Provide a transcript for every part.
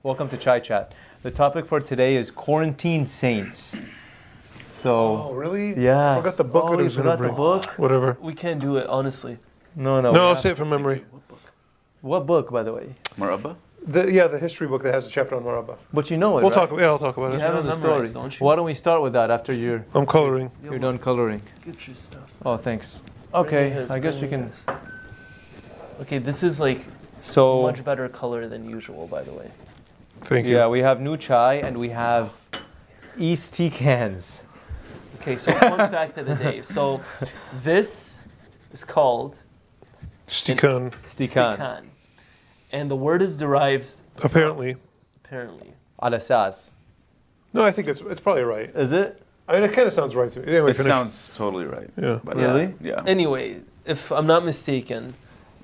Welcome to Chai Chat. The topic for today is quarantine saints. So. Oh, really? Yeah. I forgot the book that I was going to bring. The book? Whatever. We can't do it, honestly. No. No, I'll say it from memory. What book? What book, by the way? Marabba? The history book that has a chapter on Marabba. But you know it, We'll right? I'll talk about You it. have it the memorized, story. don't you? Why don't we start with that after you're I'm coloring. done coloring? Get your stuff. Oh, thanks. Okay, Bring I guess we bring can. his. Okay, this is like So much better color than usual, by the way. Thank you. yeah, we have new chai and we have East tea cans. Okay, so fun fact of the day. So this is called Stikan. Stikan. And the word is derived, Apparently. Al asas. No, I think it's probably right. Is it? I mean, it kind of sounds right to me. Anyway, It finish. sounds totally right. Yeah. But Really? Yeah. Anyway, if I'm not mistaken,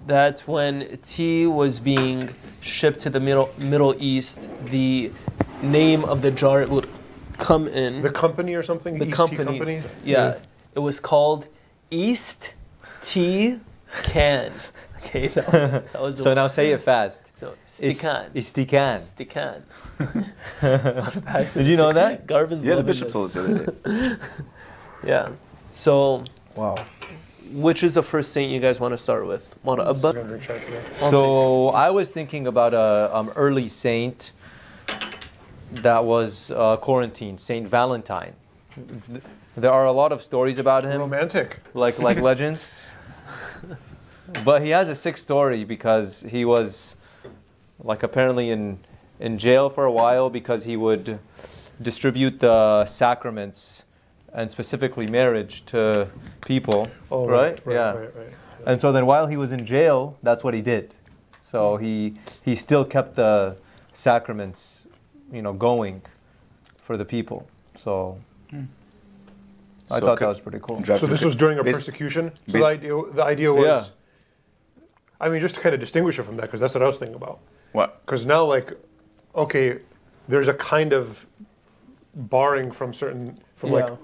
that when tea was being shipped to the Middle East, the name of the jar it would come in. The company or something? The East companies. Tea Company? Yeah. It was called East Tea Can. Okay, that was So now say it fast. So Stikan. Istikan. Stikan. Did you know that? Garvin's Yeah, the loving bishop this. told us the other day. Yeah. So, Wow. which is the first saint you guys want to start with? I'm just Marabba? gonna drink chai today. So I was thinking about a early saint that was quarantined, Saint Valentine. There are a lot of stories about him, Romantic. like legends. But he has a sick story because he was like apparently in jail for a while because he would distribute the sacraments and specifically marriage to people. Oh, right? Right. Yeah. And so then while he was in jail, that's what he did. So he still kept the sacraments, going for the people. So I So thought that was pretty cool. So this was during a Bas- persecution? So bas- the idea was... Yeah. I mean, just to kind of distinguish it from that, because that's what I was thinking about. What? Because now, okay, there's a kind of barring from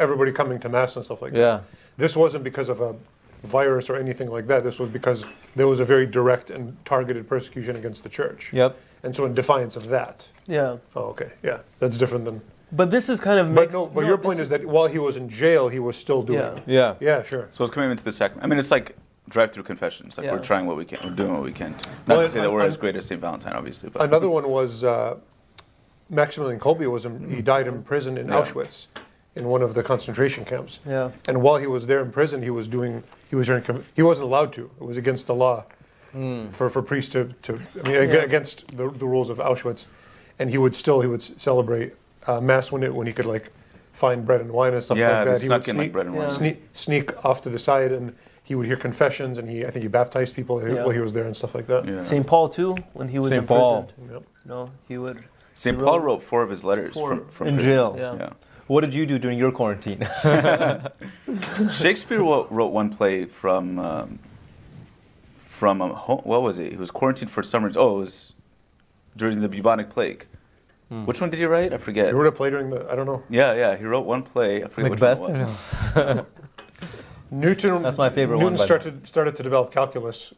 everybody coming to mass and stuff like that. Yeah. This wasn't because of a virus or anything like that. This was because there was a very direct and targeted persecution against the church. Yep. And so in defiance of that. Yeah. Oh, okay. Yeah. That's different than... But this is kind of But mixed. your point is that while he was in jail, he was still doing it. Yeah. Yeah, sure. So it's commitment to the sacrament. I mean, it's like drive-through confessions. Like Yeah. we're trying what we can. We're doing what we can. Not Well, to say that we're as great as St. Valentine, obviously. But Another one was Maximilian Kolbe he died in prison in Auschwitz, in one of the concentration camps. Yeah. And while he was there in prison, he wasn't allowed to. It was against the law for priests to against the rules of Auschwitz. And he would celebrate mass when he could find bread and wine and stuff like that. they He snuck would in bread and wine. sneak off to the side, and he would hear confessions, and I think he baptized people while he was there and stuff like that. Yeah. St. Paul too, when he was St. in Paul. prison. Yep. No, he would. St. Paul wrote 4 of his letters from in prison. jail. Yeah. What did you do during your quarantine? Shakespeare wrote one play from what was it? He was quarantined for some reason. Oh, it was during the bubonic plague. Which one did he write? I forget. He wrote a play during I don't know. Yeah. He wrote one play. I forget Macbeth? which one it was. Newton. That's my favorite Newton one, by the started to develop calculus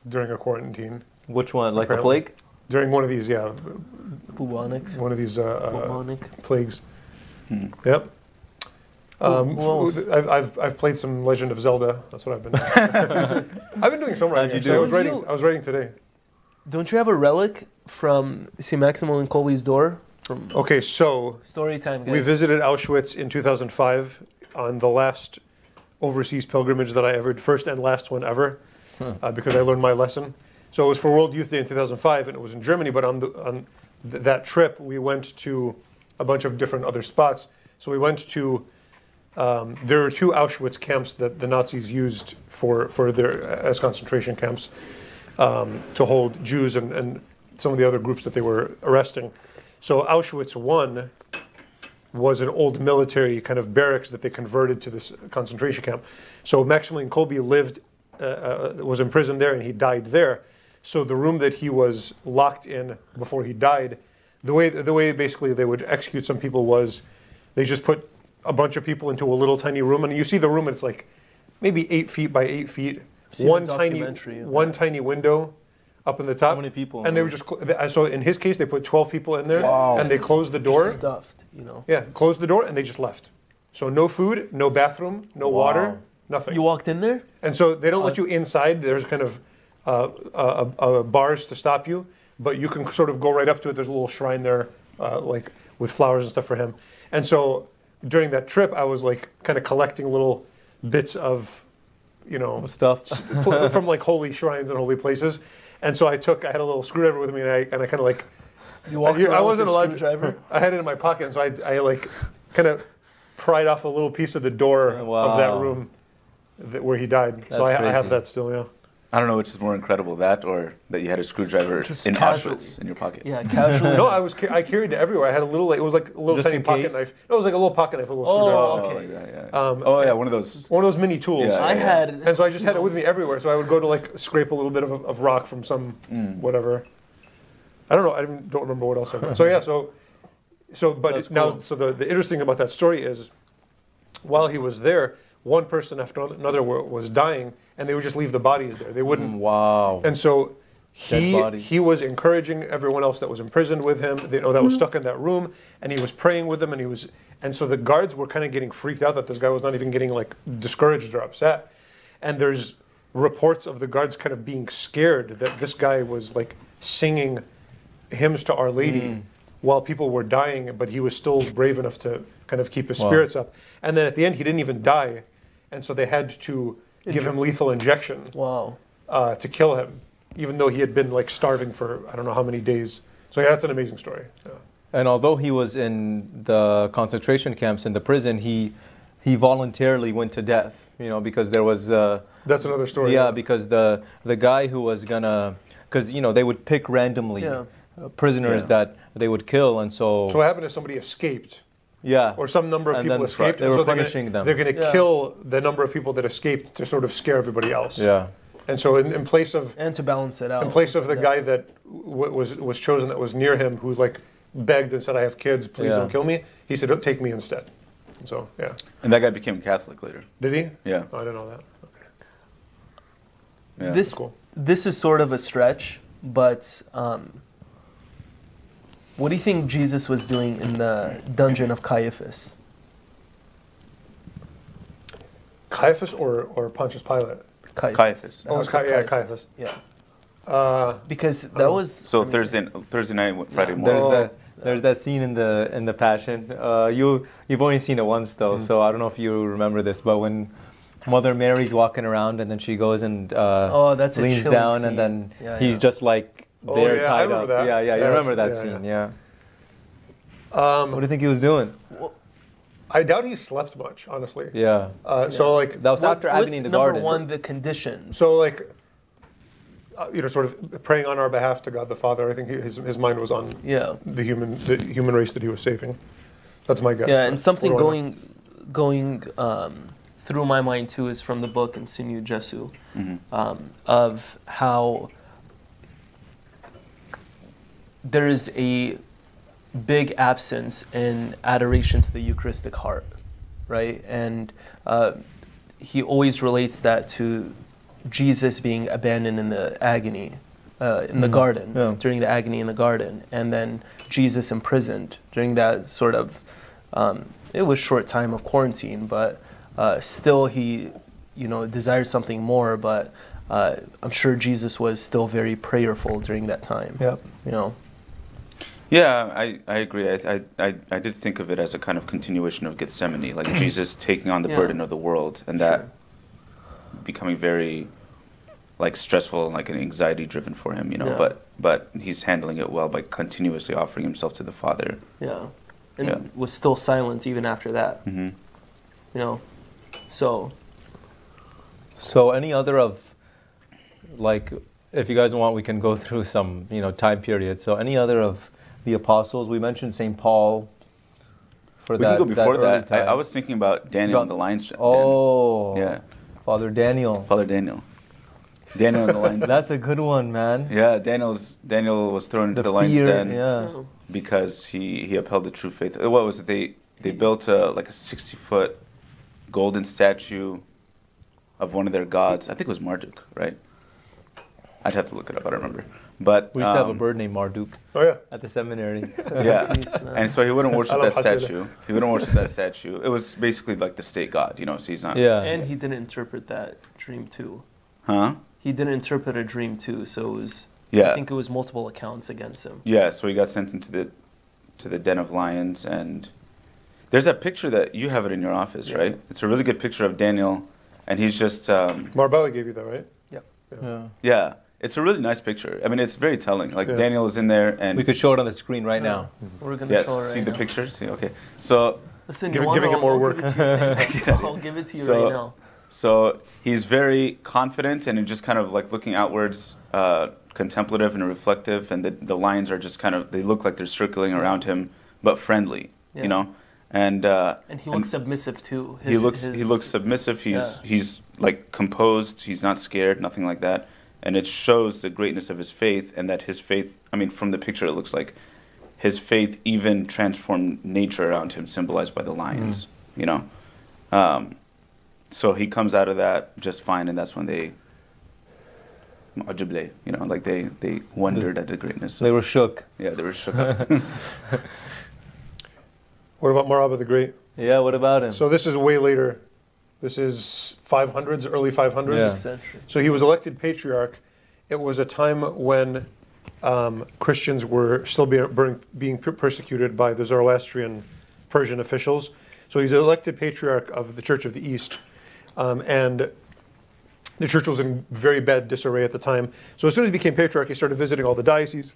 during a quarantine. Which one? Like the Apparently. plague? During one of these, Bubonic. one of these Bubonic. plagues. Yep. Who else? I've played some Legend of Zelda. That's what I've been doing. I've been doing some writing. How'd you actually. do? I was writing today. Don't you have a relic from St. Maximilian Kolbe's door? From Okay, so story time, guys. we visited Auschwitz in 2005 on the last overseas pilgrimage that I ever, first and last one ever, because I learned my lesson. So it was for World Youth Day in 2005, and it was in Germany. But on that trip, we went to a bunch of different other spots. So we went to there were 2 Auschwitz camps that the Nazis used as concentration camps to hold Jews and some of the other groups that they were arresting. So Auschwitz I was an old military kind of barracks that they converted to this concentration camp. So Maximilian Kolbe was imprisoned there, and he died there. So the room that he was locked in before he died, the way basically they would execute some people was they just put a bunch of people into a little tiny room, and you see the room, and it's like maybe 8 feet by 8 feet, one tiny window, up in the top. How many people? And they would just, so in his case, they put 12 people in there, Wow. and they closed the door. Stuffed, you know. Yeah, closed the door, and they just left. So no food, no bathroom, no Wow. water, nothing. You walked in there? And so they don't let you inside. There's kind of bars to stop you, but you can sort of go right up to it. There's a little shrine there, like with flowers and stuff for him. And so during that trip, I was like kind of collecting little bits of, you know, Stuff. from like holy shrines and holy places. And so I had a little screwdriver with me, and I kind of like, You walked I around wasn't with a allowed screwdriver? I had it in my pocket, and so I like kind of pried off a little piece of the door of that Wow. room where he died. So That's I have crazy. that still, yeah. I don't know which is more incredible, that or that you had a screwdriver Just in casually. Auschwitz in your pocket. Yeah, casually. No, I carried it everywhere. I had a little, it was like a little Just tiny in pocket case? knife. No, it was like a little pocket knife, a little Oh, screwdriver. okay. Like that, yeah. Oh yeah, one of those. One of those mini tools. Yeah. I had. And so I just had it with me everywhere. So I would go to like scrape a little bit of rock from some whatever. I don't know. I don't remember what else I did. So yeah. But That's now, cool. so the interesting about that story is, while he was there, one person after another was dying, and they would just leave the bodies there. They wouldn't. Wow. And so Dead body. he was encouraging everyone else that was imprisoned with him, that was stuck in that room, and he was praying with them, and so the guards were kind of getting freaked out that this guy was not even getting like discouraged or upset. And there's reports of the guards kind of being scared that this guy was like singing hymns to Our Lady while people were dying, but he was still brave enough to kind of keep his Wow. spirits up. And then at the end, he didn't even die, and so they had to give him lethal injection Wow. to kill him, even though he had been like starving for I don't know how many days. So yeah, that's an amazing story. Yeah. And although he was in the concentration camps in the prison, he voluntarily went to death. You know, because there was That's another story. yeah, because the guy who was gonna, because you know they would pick randomly Yeah. prisoners Yeah. that they would kill, and so So what happened is somebody escaped, yeah, or some number of And people then escaped. they and were so they're punishing gonna, them. They're going to Yeah. kill the number of people that escaped to sort of scare everybody else. yeah. And so in place of And to balance it out. in place of the guy That's- that was chosen that was near him, who like begged and said, "I have kids, please Yeah. don't kill me," he said, "Oh, take me instead." And so yeah, And that guy became Catholic later. did he? Yeah. Oh, I didn't know that. Okay. Yeah. This Cool. this is sort of a stretch, but what do you think Jesus was doing in the dungeon of Caiaphas? Caiaphas or Pontius Pilate? Caiaphas. The Oh, house it's of yeah, Caiaphas. Yeah, because that was So I mean, Thursday night, Friday Yeah. morning. There's that scene in the Passion. You've only seen it once though, so I don't know if you remember this, but when Mother Mary's walking around and then she goes and Oh, that's a leans chilling down scene. and then Yeah, he's yeah. just like Oh, there yeah, I tied remember up. that. Yeah, you Yeah, remember that that's- scene? yeah, Yeah. What do you think he was doing? I doubt he slept much, honestly. Yeah. So like That was With- after agony in the number garden. one, the conditions. So like, sort of praying on our behalf to God the Father. I think his mind was on yeah, the human race that he was saving. That's my guess. yeah, and something What do I know? going through my mind too is from the book Insinu Jesu, Mm-hmm. of how there is a big absence in adoration to the Eucharistic heart, right? And he always relates that to Jesus being abandoned in the agony, in the garden, Yeah. during the agony in the garden, and then Jesus imprisoned during that sort of, it was short time of quarantine, but still he, desired something more, but I'm sure Jesus was still very prayerful during that time. Yep. Yeah, I agree. I did think of it as a kind of continuation of Gethsemane, like Jesus taking on the Yeah. burden of the world, and that becoming very like stressful and like an anxiety driven for him, Yeah. but he's handling it well by continuously offering himself to the Father. Yeah. And Yeah. was still silent even after that, Mm-hmm. So, So any other of, like, if you guys want, we can go through some, time period. So any other of the apostles? We mentioned St. Paul. We can go before early that. I time. was thinking about Daniel in the lion's den. Oh. Yeah. Father Daniel. Father Daniel. Daniel in the lion's den. That's a good one, man. Yeah, Daniel was thrown into the lion's fear, den yeah. because he upheld the true faith. What was it? They built a 60-foot golden statue of one of their gods. I think it was Marduk, right? I'd have to look it up. I don't remember. But We used to have a bird named Marduk Oh yeah. at the seminary. yeah, Peace, man. and so he wouldn't worship I that love Hasida. statue. He wouldn't worship that statue. It was basically like the state god, you know. So he's not. Yeah. And he didn't interpret that dream too. Huh? He didn't interpret a dream too, so it was. Yeah. I think it was multiple accounts against him. Yeah. So he got sent into the den of lions, and there's that picture that you have it in your office, Yeah. right? It's a really good picture of Daniel, and he's just. Marbella gave you that, right? Yeah. Yeah. It's a really nice picture. I mean, it's very telling. Like Yeah. Daniel is in there, and We could show it on the screen right now. We're gonna yes, show it right see the now. picture. See, okay. So Listen, Giving you want it more I'll work. give it to you right now. I'll give it to you So- right now. So he's very confident and just kind of like looking outwards, contemplative and reflective, and the lines are just kind of, they look like they're circling around him, but friendly, Yeah. you know? And And he looks submissive too. he looks submissive. He's like composed. He's not scared. Nothing like that. And it shows the greatness of his faith, and that his faith. I mean, from the picture, it looks like his faith even transformed nature around him, symbolized by the lions. You know, so he comes out of that just fine, and that's when they, you know, like they wondered at the greatness. They were shook. Yeah, they were shook up. What about Maraba the Great? Yeah, what about him? So this is way later. This is 500s, early 500s. Yeah. century. So he was elected patriarch. It was a time when Christians were still being persecuted by the Zoroastrian Persian officials. So he's elected patriarch of the Church of the East. And the church was in very bad disarray at the time. So as soon as he became patriarch, he started visiting all the dioceses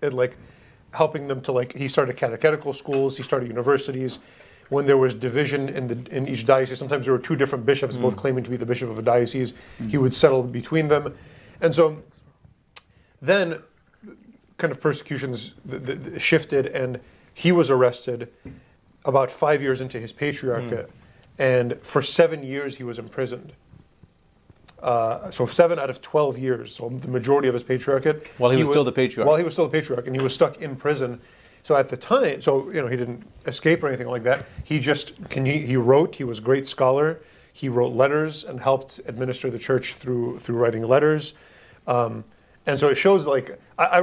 and like helping them to like, he started catechetical schools, he started universities. When there was division in each diocese, sometimes there were two different bishops, both claiming to be the bishop of a diocese. He would settle between them. And so then kind of persecutions shifted, and he was arrested about 5 years into his patriarchate. And for 7 years, he was imprisoned. So 7 out of 12 years, so the majority of his patriarchate. While he was still the patriarch. While he was still the patriarch, and he was stuck in prison. So at the time, so you know, he didn't escape or anything like that. He just he wrote. He was a great scholar. He wrote letters and helped administer the church through writing letters. And so it shows like I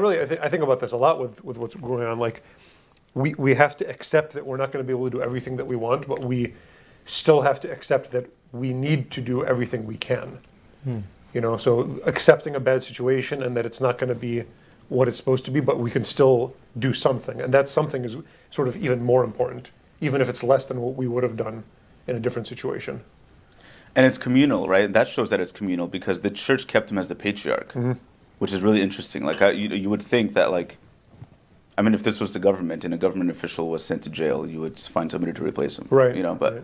think about this a lot with what's going on. Like we have to accept that we're not going to be able to do everything that we want, but we still have to accept that we need to do everything we can. You know, so accepting a bad situation and that it's not going to be what it's supposed to be, but we can still do something. And that something is sort of even more important, even if it's less than what we would have done in a different situation. And it's communal, right? That shows that it's communal because the church kept him as the patriarch, which is really interesting. Like you would think that, like, I mean, if this was the government and a government official was sent to jail, you would find somebody to replace him, Right. You know, but right.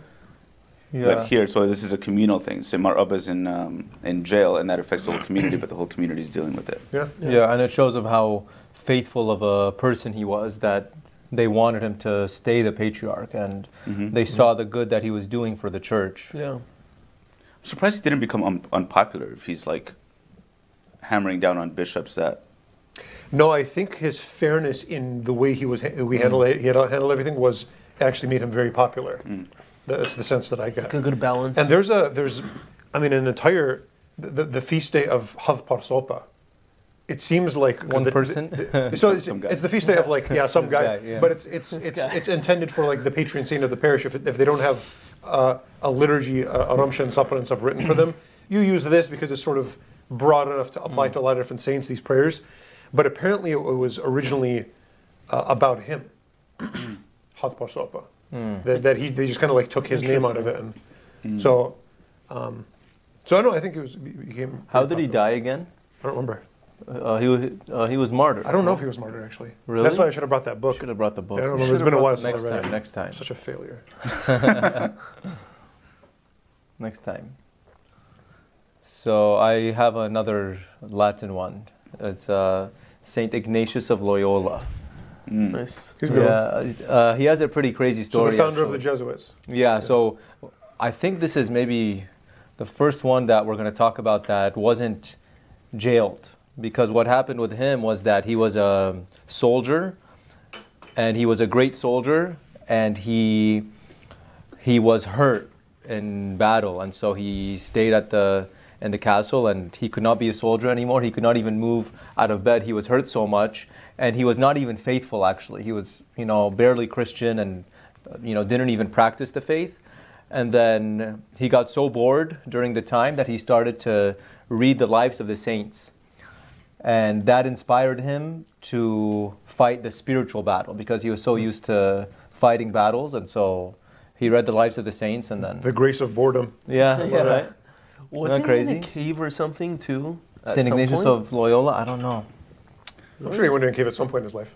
but here, so this is a communal thing. So Mar Abba's in jail, and that affects the whole community, but the whole community is dealing with it. Yeah. Yeah, and it shows of how faithful of a person he was, that they wanted him to stay the patriarch, and they saw the good that he was doing for the church. Yeah. I'm surprised he didn't become unpopular if he's like hammering down on bishops that. No, I think his fairness in the way he handled everything was actually made him very popular. That's the sense that I get. A good balance. And there's an entire the feast day of Hav Parsopa. It seems like One person? So Some guy. it's the feast day of like some This guy, guy, yeah. but it's intended for like the patron saint of the parish. If they don't have a liturgy, a Ramsha and Sapra and stuff written for them, you use this because it's sort of broad enough to apply to a lot of different saints. These prayers, but apparently it was originally about him, Hav Parsopa. That they just kind of like took his name out of it, and so I know I think he became. How did he popular. die again? I don't remember. He was martyred. I don't know if he was martyred actually. Really? That's why I should have brought that book. Should have brought the book. I don't remember. It's been a while since Next I read time. it. Next time. I'm such a failure. Next time. So I have another Latin one. It's Saint Ignatius of Loyola. Nice. He's a good one. He has a pretty crazy So story. the founder of the actually. Jesuits. Yeah, so I think this is maybe the first one that we're going to talk about that wasn't jailed. Because what happened with him was that he was a soldier, and he was a great soldier, and he was hurt in battle, and so he stayed at the in the castle, and he could not be a soldier anymore. He could not even move out of bed. He was hurt so much, and he was not even faithful, actually. He was, barely Christian and, didn't even practice the faith. And then he got so bored during the time that he started to read the lives of the saints. And that inspired him to fight the spiritual battle, because he was so used to fighting battles. And so he read the lives of the saints, and then... The grace of boredom. Yeah, right? Wasn't he in a cave or something too? St. Ignatius of Loyola? I don't know. I'm sure he went in a cave at some point in his life.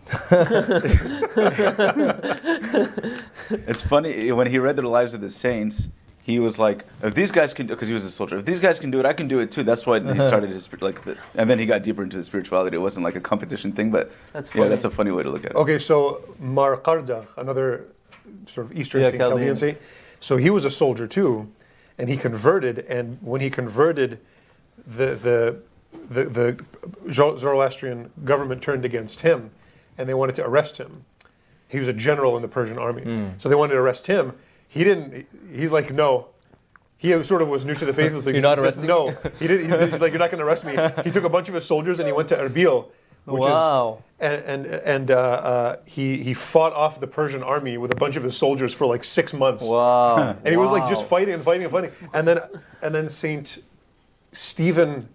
It's funny, when he read the lives of the saints, he was like, if these guys can do it, because he was a soldier, if these guys can do it, I can do it too. That's why he started his, and then he got deeper into his spirituality. It wasn't like a competition thing, but that's funny. That's a funny way to look at it. Okay, so Mar Qardagh, another sort of Eastern Saint, Chaldean saint, so he was a soldier too, and he converted, and when he converted, the Zoroastrian government turned against him, and they wanted to arrest him. He was a general in the Persian army, so they wanted to arrest him. He didn't. He's like, no. He sort of was new to the faith. Like, you're not arresting? No, he didn't. He's like, you're not going to arrest me. He took a bunch of his soldiers and he went to Erbil, which he fought off the Persian army with a bunch of his soldiers for like 6 months. Wow! And he was like just fighting and fighting and fighting. And then Saint Stephen,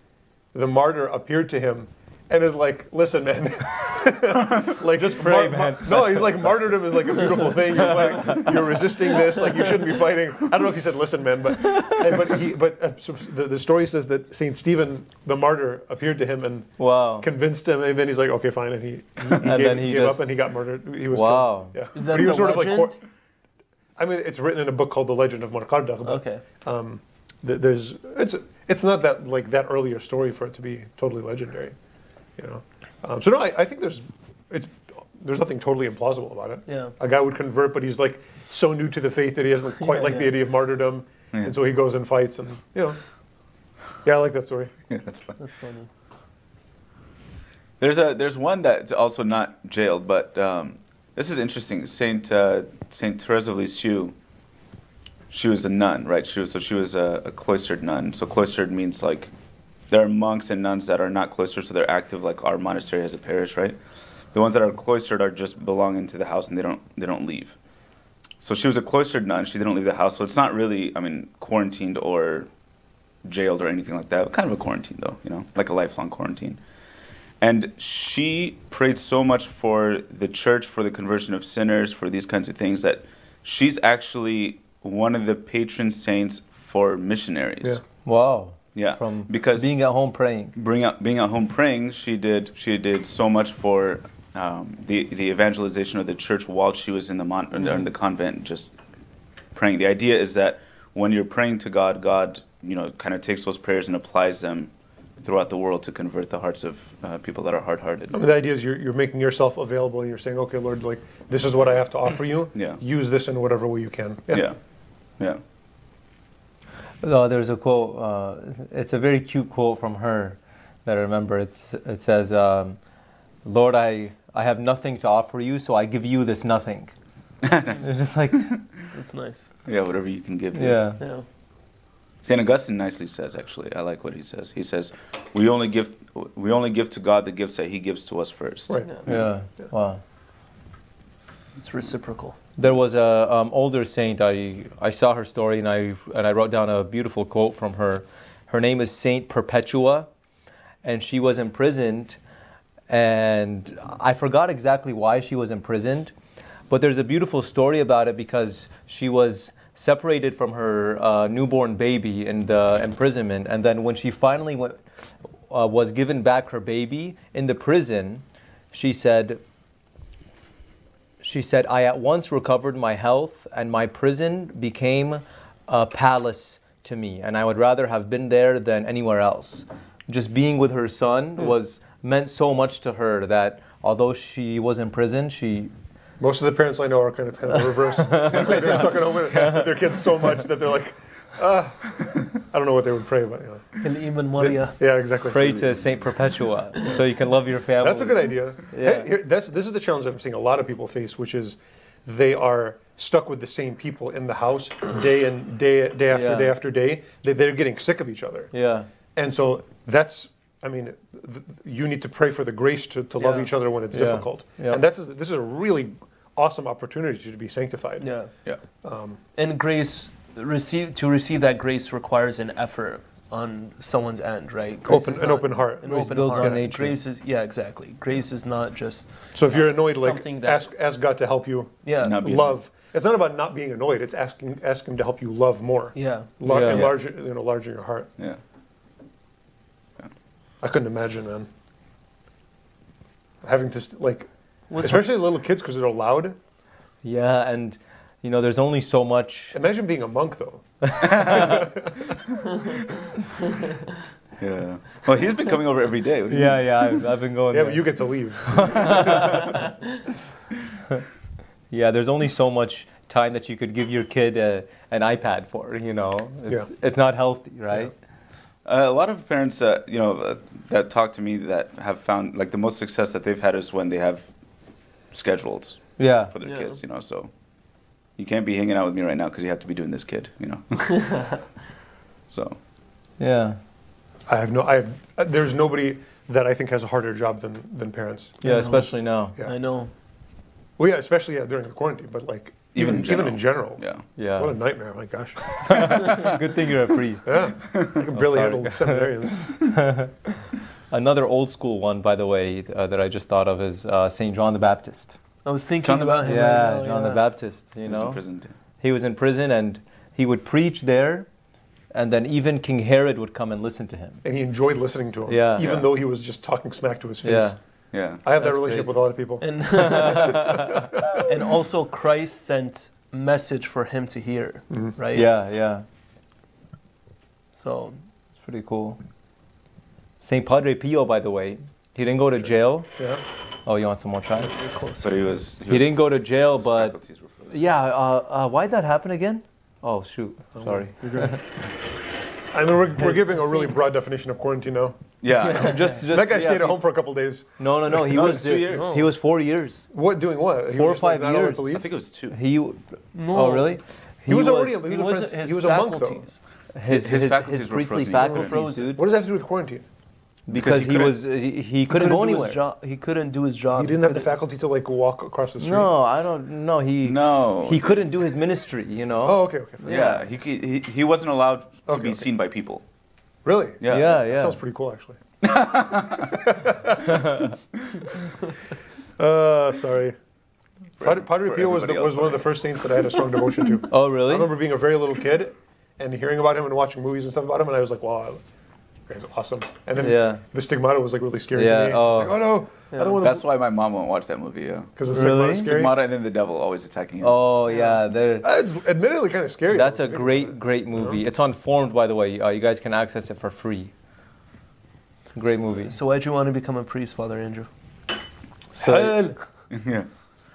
the martyr, appeared to him and is like, listen, man, like just pray, man. No, he's like, martyrdom is like a beautiful thing. You're resisting this. Like, you shouldn't be fighting. I don't know if he said, listen, man, but the story says that Saint Stephen, the martyr, appeared to him and convinced him, and then he's like, okay, fine, and he gave up and he got murdered. He was killed. Yeah. Is that the legend? I mean, it's written in a book called The Legend of Mar Qardagh. Okay. It's not that like that earlier story for it to be totally legendary. So no, I think there's nothing totally implausible about it. Yeah. A guy would convert, but he's like so new to the faith that he doesn't quite like the idea of martyrdom, and so he goes and fights, and yeah, I like that story. Yeah, that's fun. That's funny. There's one that's also not jailed, but this is interesting. Saint Therese of Lisieux. She was a nun, right? She was a cloistered nun. So cloistered means like, there are monks and nuns that are not cloistered, so they're active, like our monastery has a parish, right? The ones that are cloistered are just belonging to the house, and they don't leave. So she was a cloistered nun. She didn't leave the house, so it's not really, quarantined or jailed or anything like that. Kind of a quarantine, though, like a lifelong quarantine. And she prayed so much for the church, for the conversion of sinners, for these kinds of things, that she's actually one of the patron saints for missionaries. Yeah. Wow. Yeah, because being at home praying. Being at home praying, she did so much for the evangelization of the church while she was in the convent, just praying. The idea is that when you're praying to God, God kind of takes those prayers and applies them throughout the world to convert the hearts of people that are hard-hearted. The idea is you're making yourself available, and you're saying, okay, Lord, like this is what I have to offer you. Yeah. Use this in whatever way you can. Yeah. There's a quote, it's a very cute quote from her that I remember. It says, Lord, I have nothing to offer you, so I give you this nothing. It's just like... That's nice. Yeah, whatever you can give. Yeah. St. Augustine nicely says, actually, I like what he says. He says, we only give to God the gifts that he gives to us first. Right. Yeah. Wow. It's reciprocal. There was a older saint. I saw her story, and I wrote down a beautiful quote from her. Her name is Saint Perpetua, and she was imprisoned, and I forgot exactly why she was imprisoned, but there's a beautiful story about it, because she was separated from her newborn baby in the imprisonment, and then when she finally was given back her baby in the prison, she said, I at once recovered my health, and my prison became a palace to me, and I would rather have been there than anywhere else. Just being with her son meant so much to her that although she was in prison, most of the parents I know are kind of the reverse. They're stuck at home with their kids so much that they're like, I don't know what they would pray, but yeah, exactly. Pray to Saint Perpetua so you can love your family. That's a good idea. Yeah. This is the challenge I'm seeing a lot of people face, which is they are stuck with the same people in the house day after day. They're getting sick of each other. Yeah. And so that's, I mean, you need to pray for the grace to love Yeah. each other when it's Yeah. difficult. Yeah. And this is a really awesome opportunity to be sanctified. Yeah. Yeah. And grace, to receive that grace requires an effort on someone's end, right? Grace is An not- open heart. An Grace open builds heart. on nature. Grace is, yeah, exactly. Grace is not just, So if you're annoyed, like something that- ask God to help you yeah, Not being- love. It's not about not being annoyed. It's ask him to help you love more. yeah. Yeah. Enlarge your heart. Yeah. I couldn't imagine, man. Having to like, What's especially little kids because they're loud. Yeah, and there's only so much. Imagine being a monk though. Yeah. Well, he's been coming over every day. What do you mean? Yeah, I've been going. Yeah, there. but you get to leave. Yeah, there's only so much time that you could give your kid an iPad for. It's not healthy, right? A lot of parents, that talk to me that have found like the most success that they've had is when they have schedules Yeah. for their Yeah. kids. So you can't be hanging out with me right now because you have to be doing this, kid. So Yeah. There's nobody that I think has a harder job than parents. Yeah, especially now. Yeah. I know. Well, yeah, especially during the quarantine, but like even in general. yeah. Yeah. What a nightmare! My gosh. Good thing you're a priest. Yeah, I can barely sorry. handle the seminarians. Another old school one, by the way, that I just thought of is Saint John the Baptist. I was thinking John the about him. Yeah, Oh, John the yeah. Baptist. He was in prison too. He was in prison and he would preach there, and then even King Herod would come and listen to him. And he enjoyed listening to him, Yeah. even Yeah. though he was just talking smack to his face. Yeah. Yeah. I have that That's relationship crazy. with a lot of people. And and also Christ sent message for him to hear, right? Yeah. So It's pretty cool. Saint Padre Pio, by the way, he didn't go to jail. Yeah. Oh, you want some more chai? you're close. But He didn't go to jail, his but faculties were frozen. yeah. Why'd that happen again? Oh shoot, sorry. I mean, we're giving a really broad definition of quarantine now. Yeah. Just That guy yeah, stayed at home for a couple days. No. He No, was it's 2 years. He was 4 years. What? Doing what? He 4 or was just, like, 5 not allowed years. to I leave? think it was 2. He. No. Oh really? He was already. He He was, wasn't- he his was a monk though. faculties. His faculties were priestly frozen. faculties, Frozen. dude. What does that have to do with quarantine? Because he couldn't go do his anywhere. job. He couldn't do his job. He didn't have the faculty to like walk across the street. No, I don't know. No. He couldn't do his ministry. Oh, okay. Yeah. He wasn't allowed to Okay, be okay. seen by people. Really? Yeah. That sounds pretty cool, actually. Sorry. Padre Pio was everybody was else, one of the first saints that I had a strong devotion to. Oh I really? remember being a very little kid and hearing about him and watching movies and stuff about him, and I was like, wow, that guy's awesome. And then Yeah. the stigmata was like really scary Yeah, to me. oh. Like, oh no, I don't want That's to. why my mom won't watch that movie. Yeah. Because the Really? stigmata is scary. Stigmata and then the devil always attacking him. Oh yeah, there. It's admittedly kind of scary. That's though. a great movie. It's on Formed, by the way. You guys can access it for free. It's a great movie. So why'd you want to become a priest, Father Andrew? So, Yeah.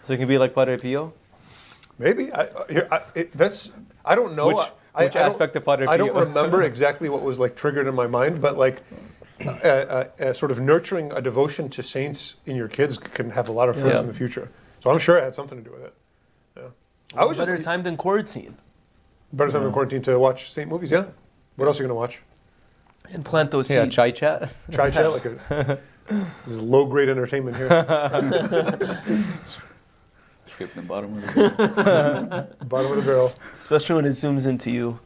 so you can be like Padre Pio. Maybe. I don't know. Which I don't- aspect of Padre Pio? I don't remember exactly what was like triggered in my mind, but like sort of nurturing a devotion to saints in your kids can have a lot of fruits Yeah. in the future. So I'm sure it had something to do with it. Yeah. I was Better just time than quarantine. better time in quarantine to watch saint movies. Yeah. What else are you gonna watch? And plant those Yeah, seeds. chai chat. Try chat like this is low grade entertainment here. Scraping the bottom of the Bottom of the barrel. Especially when it zooms into you.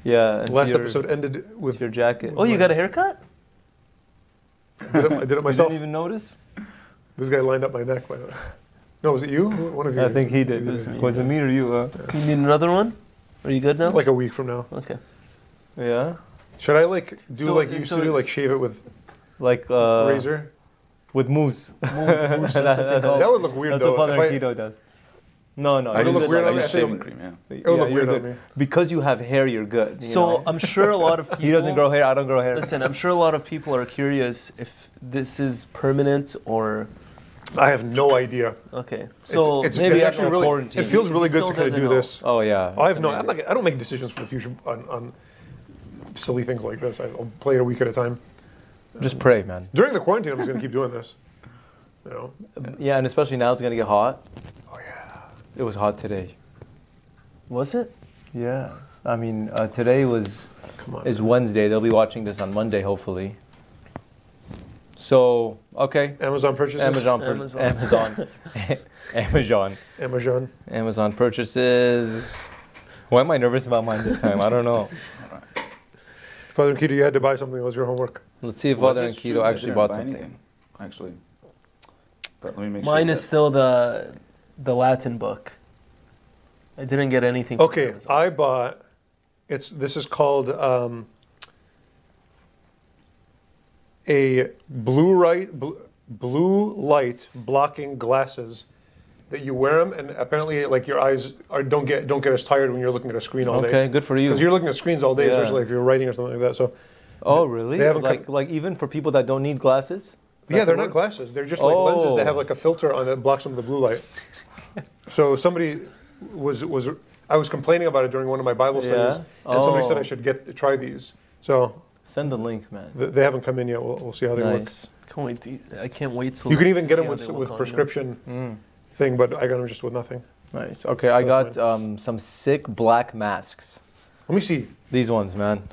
Yeah. and Last your, episode ended with with your jacket. Oh, you got a haircut? I did it You myself. didn't even notice? This guy lined up my neck, by the way. No, was it you? One of you. I guys. think he did. It was me. Was it me or you? You need another one? Are you good now? Like a week from now. Okay. Yeah. Should I like do So- like you used so- to do, like shave it with Like razor? with mousse. Moose, that's what they call it. That would look weird That's though. what Father If I- Keto does. No. I It'll use, look weird I on me. use I think shaving cream, yeah. It would look you're weird on good. me. Because you have hair, you're good. you So know? I'm sure a lot of people. He doesn't grow hair. I don't grow hair. Listen, I'm sure a lot of people are curious if this is permanent or. I have no idea. Okay. So it's maybe it's after actually really. quarantine. It feels really He good to still kind of doesn't do know. this. Oh yeah. I have no. I don't make decisions for the future on silly things like this. I'll play it a week at a time. Just pray, man. During the quarantine, I'm just gonna keep doing this. You know. Yeah, and especially now it's gonna get hot. Oh yeah. It was hot today. was it? Yeah. I mean, today is Wednesday. They'll be watching this on Monday, hopefully. So, okay. Amazon purchases? Amazon purchases. Why am I nervous about mine this time? I don't know. Father and Keto, you had to buy something. It was your homework. Let's see if Father and Keto actually bought something. Anything, actually. But let me make Mine sure is still the Latin book. I didn't get anything. Okay, I bought. This is called a blue light blocking glasses that you wear them, and apparently, like your eyes don't get as tired when you're looking at a screen all day. Okay, good for you. Because you're looking at screens all day, Yeah. especially if you're writing or something like that. So. Oh, really? They haven't like even for people that don't need glasses? Yeah, they're not glasses. They're just like lenses that have like a filter on it that blocks some of the blue light. So somebody I was complaining about it during one of my Bible studies, and somebody said I should try these. So send the link, man. They haven't come in yet. We'll see how they work. I can't wait till you can even get them with prescription thing, but I got them just with nothing. Nice. Okay, I got some sick black masks. Let me see. These ones, man.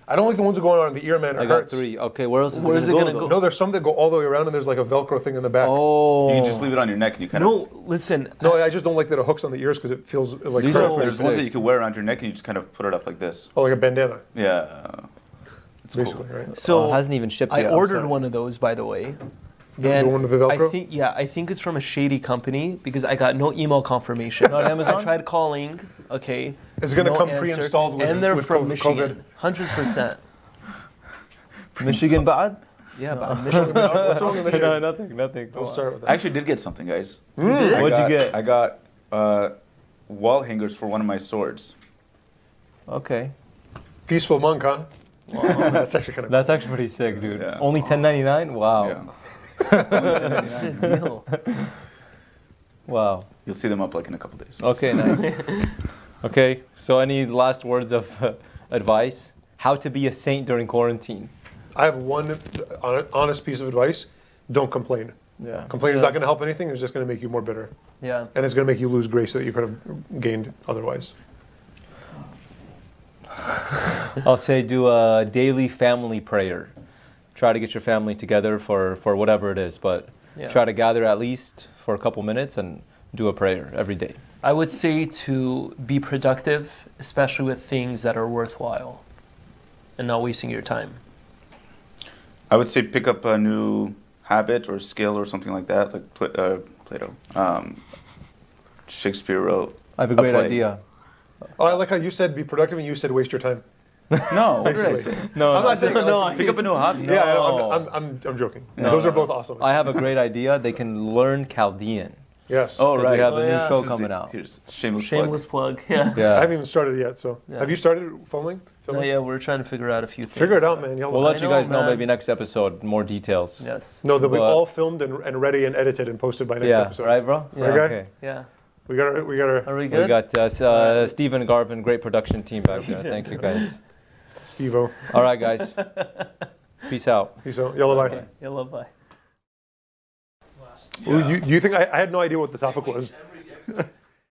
I don't like the ones that go on the ear, man. It I hurts. got 3. Okay, where else is it going to go? No, there's some that go all the way around, and there's like a Velcro thing in the back. Oh. You can just leave it on your neck and you kind No, listen. No, I just don't like that it hooks on the ears because it feels like These transparent. There's ones that you can wear around your neck and you just kind of put it up like this. Oh, like a bandana. Yeah. It's Basically, cool. right? So it hasn't even shipped I yet. ordered one of those, by the way. The one with the Velcro? I think it's from a shady company because I got no email confirmation. Not Amazon? I tried calling. Okay. It's going to no come answer, pre-installed with and they're with from COVID. Michigan. 100%. Michigan bad? Yeah, but Michigan. What's wrong with Michigan? No, nothing. We'll start with that. I actually did get something, guys. What'd you get? I got wall hangers for one of my swords. Okay. Peaceful monk, huh? That's actually kind of That's actually pretty sick, dude. Yeah. Only $10.99? Wow. Yeah. Deal. Wow. You'll see them up like in a couple days. Okay, nice. Okay, so any last words of advice? How to be a saint during quarantine? I have one honest piece of advice. Don't complain. Yeah. Complaining is not going to help anything. It's just going to make you more bitter. Yeah. And it's going to make you lose grace that you could have gained otherwise. I'll say do a daily family prayer. Try to get your family together for whatever it is, but try to gather at least for a couple minutes and do a prayer every day. I would say to be productive, especially with things that are worthwhile and not wasting your time. I would say pick up a new habit or skill or something like that, like Plato. Shakespeare wrote. I have a great play. idea. Oh, I like how you said be productive and you said waste your time. No, what did I Basically. say? No, I'm not saying Pick up a new hobby. Yeah, No. I'm joking. No. Those are both awesome. I have a great idea. They can learn Chaldean. Yes. Oh, 'Cause right. we have a new yeah. show This is coming out. Here's shameless Plug. Yeah. I Yeah. haven't even started yet. So, Yeah. have you started filming? No, yeah, we're trying to figure out a few things. Figure it out, man. We'll let you know, guys know man. maybe next episode more details. Yes. No, they'll be But- all filmed and ready and edited and posted by next Yeah, episode. right, bro? Yeah. Okay. Okay. Yeah. We got Are we We good? got Stephen Garvin, great production team back there. Thank you, guys. Steve-O. All right, guys. Peace out. Peace out. Yellow bye. Okay. Yellow bye. You think I had no idea what the topic was?